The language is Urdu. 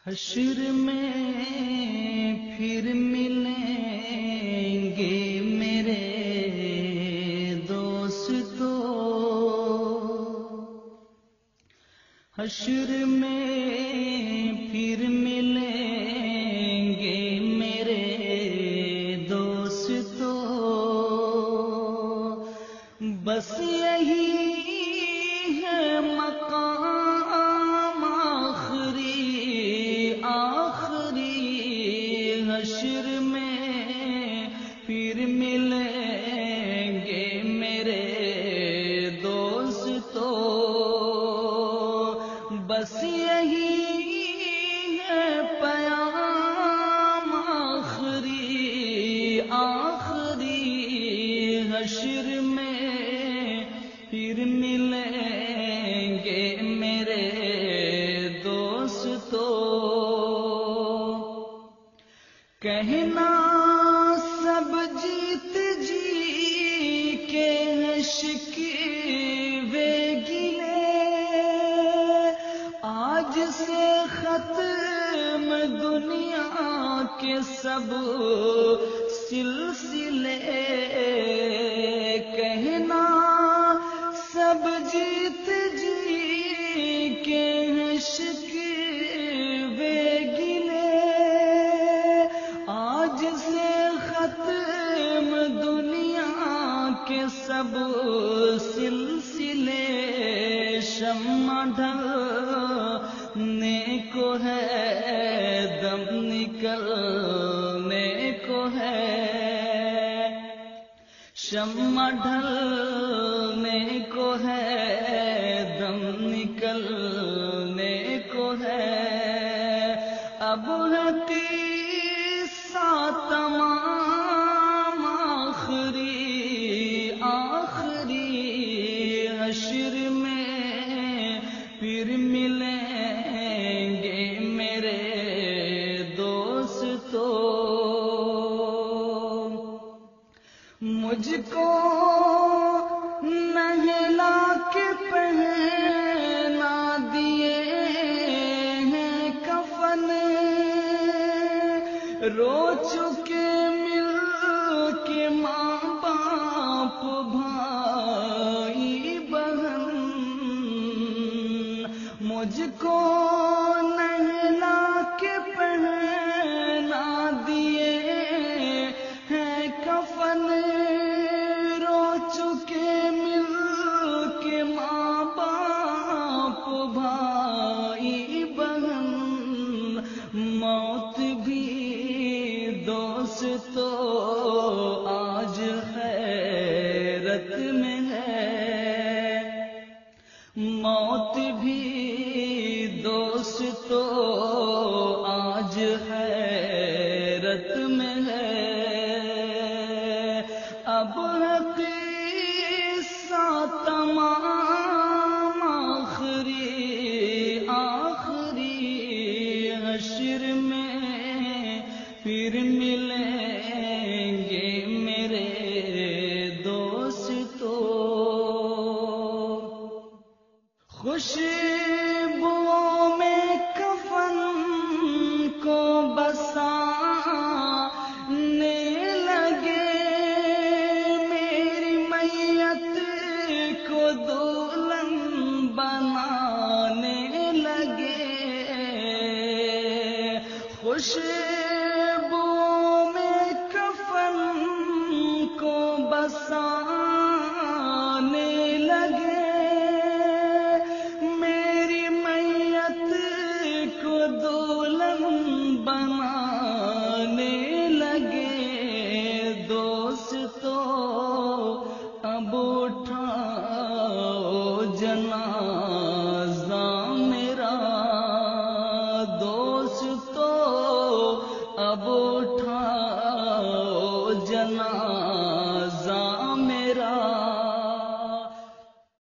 حشر میں پھر ملیں گے میرے دوستو، حشر میں پھر ملیں گے میرے دوستو، بس یہی ہے مقام آخری، حشر میں پھر ملیں گے میرے دوستو، بس یہی ہے پیام آخری، حشر میں پھر ملیں گے میرے دوستو، کہنا سب جیت جی کے شکوے گلے، آج سے ختم دنیا کے سب سلسلے، کہنا سب جیت جی کے شکوے گلے، آج سے ختم دنیا کے سب سلسلے، شمع ڈھلنے کو ہے، دم نکلنے کو ہے، شمع ڈھلنے کو ہے، دم نکلنے کو ہے، اب ہے قصہ تمام آخری، حشر میں پھر ملیں گے میرے دوستو، مجھ کو نہلا کے پہنا دیے ہیں کفن، رو چکے مل کے ماں باپ بھائی بہن، مجھ کو نہلا کے پہنا دیے ہیں کفن، رو چکے مل کے ماں باپ بھائی بہن، موت بھی دوستو آج حیرت میں ہے، موت بھی دوستو آج حیرت میں ہے، اب ہے قصہ تمام آخری، حشر میں پھر ملیں گے میرے دوستو، خوشبوؤں میں کفن کو بسانے لگے، میری میت کو دلہن بنانے لگے، خوش